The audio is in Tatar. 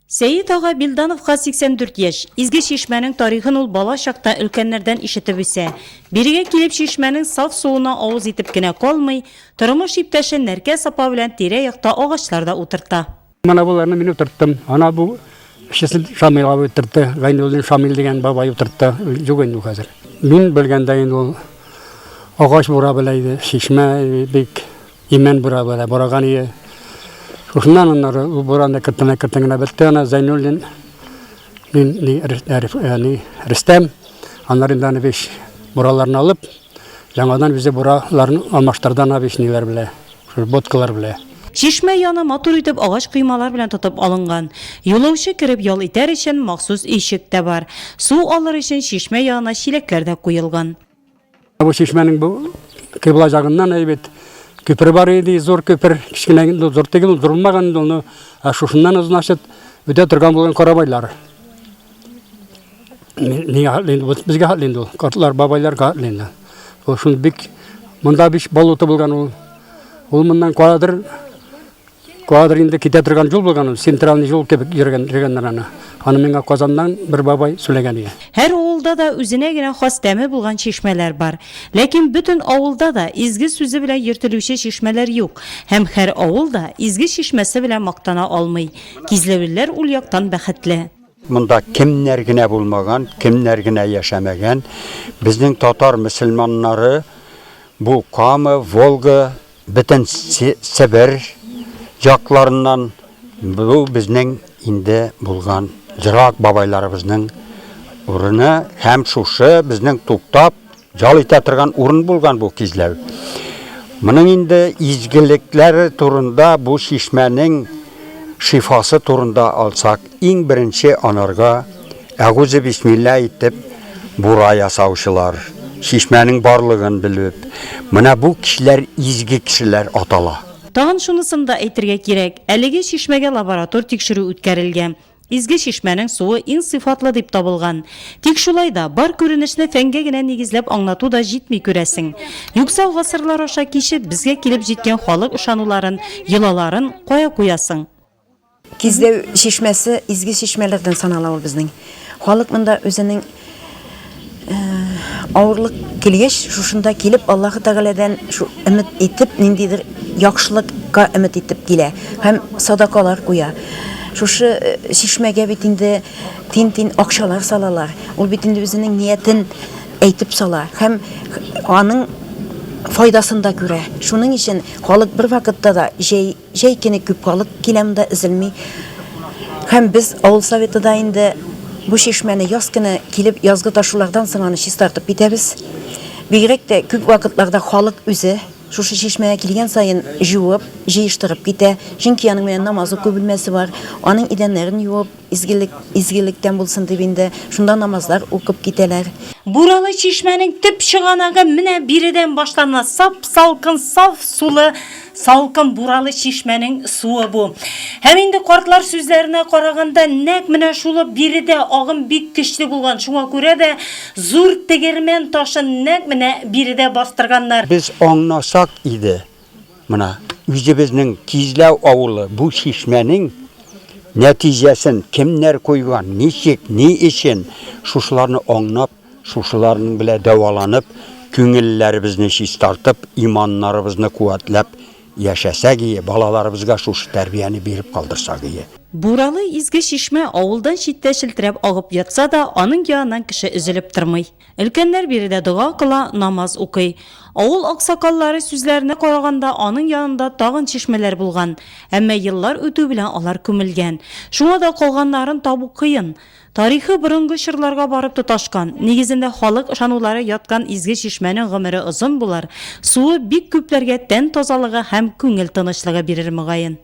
Сәйит ага Билдановка 84 яшь. Изге чишмәнең тарихын ул бала чакта өлкәннәрдән ишетеп үсә. Бирегә килеп чишмәнең саф суына авыз итеп кенә калмый, тормыш иптәше Нәркә Сапа белән тирә-якта агачларда утырта. Мана буларны мин утырттым. Ана бу шесел Шамилга утыртты. Гайнулдин Шамил дигән бабай утыртты. Югын хәзер. Мин белгәндә инде ул агач бура белә иде. Чишмә бик имән бура белә. Бураган иде. Шуннан аннары буранда кыртына бетте. Ана Зайнулдин Рөстәм аннарындан биш бураларны алып, яңадан бизе бураларны алмаштырдан биш ниләр белә. Шу боткалар белә. Чишмә яны матур итеп агач кыймалар белән тотып алынган. Юлаучы кирип ял итәр өчен махсус ишек тә бар. Су алыр өчен чишмә янына чиләкләр дә куелган. Бу чишмәнең бу кыйбла ягыннан әйбәт күпер бар иде, зур күпер, кичкенә зур түгел, зурмаган ул. Шушыннан значит, үтә торган булган карабайлар. Безгә хатлынды ул. Картлар, бабайлар хатлынды. Ул шул бик монда биш болоты булган ул. Ул моннан квадр инде китә торган жол булган, центральный жол кебек йөргәннәр аны. Аны миңа Казаннан бер бабай сөйләгән иде. Һәр авылда да үзенә генә хас тәме булган чишмәләр бар. Ләкин бөтен авылда да изге сүзе белән йөртелүче чишмәләр юк. Һәм һәр авылда изге чишмәсе белән мактана алмый. Кизләүләр ул яктан бәхетле. Монда кемнәр генә булмаган, кемнәр генә яшәмәгән. Безнең татар мөселманнары бу Кама, Волга, бөтен Сибир якларыннан бу безнең инде булган ерак бабайларыбызның урыны һәм шушы безнең туктап жал итә торган урын булган бу кизләү. Моның инде изгелекләре турында бу чишмәнең шифасы турында алсак, иң беренче анарга әгүзе бисмилла итеп бура ясаучылар, чишмәнең барлыгын белеп, менә бу кешеләр изге кешеләр атала. Тагын шунысын да әйтергә кирәк. Әлеге чишмәгә лаборатор тикшерү үткәрелгән. Изге чишмәнең суы иң сыйфатлы дип табылган. Тик шулай да бар күренешне фәнгә генә нигезләп аңлату да җитми күрәсең. Юкса гасырлар аша кичеп безгә килеп җиткән халык ышануларын, йолаларын кая куясың? Кизләү чишмәсе изге чишмәләрдән санала ул безнең. Халык монда үзенең авырлык килгәч, шушында килеп Аллаһы Тәгаләдән шу өмет итеп, ниндидер яхшылыкка өмет итеп килә һәм садакалар куя. Шушы чишмәгә бит инде тин акчалар салалар. Ул бит инде үзенең ниятен әйтеп сала һәм аның файдасын да күрә. Шуның өчен халык бер вакытта да җәй көне күп халык киләмдә изелми. Һәм без авыл советыда инде бу чишмәне яз көне килеп язгы ташулардан соң аны чистартып китәбез. Бигрәк тә күп вакытларда халык үзе шушы чишмәгә килгән сайын җуып, җыештырып китә. Чөнки аның менән намаз укый белмәсе бар. Аның идәннәрен юып, изгелектән булсын дип инде шунда намазлар укып китәләр. Буралы чишмәнең төп чыганагы менә биредән башлана. Сап-салкын, саф сулы, салкын Буралы чишмәнең суы бу. Һәм инде картлар сүзләренә караганда, нәкъ менә шулы биредә агым бик көчле булган. Шуңа күрә дә зур тегермән ташын нәкъ менә биредә бастырганнар. Без аңласак иде. Менә үзебезнең Кизләү авылы бу чишмәнең нәтиҗәсен кемнәр куйган, ничек, ни өчен шушыларны аңлап, шушыларның белән дәваланып, күңелләребезне чистартып, иманнарыбызны куәтләп яшәсәк, балаларыбызга шушы тәрбияне биреп калдырсак. Буралы изге чишмә авылдан читтә шилтерәп агып ятса да, аның янынан кеше өзелеп тормый. Өлкәннәр биредә дуга кыла, намаз укый. Авыл аксакаллары сүзләренә караганда, аның янында тагын чишмәләр булган. Әмма еллар үтү белән алар күмелгән. Шуңа да калганнарын табу кыен. Тарихы борынгы чорларга барып тоташкан. Нигезендә халык ышанулары яткан изге чишмәнең гомере озын булар. Суы бик күпләргә тән тазалыгы һәм күңел тынычлыгы бирер мөгаен.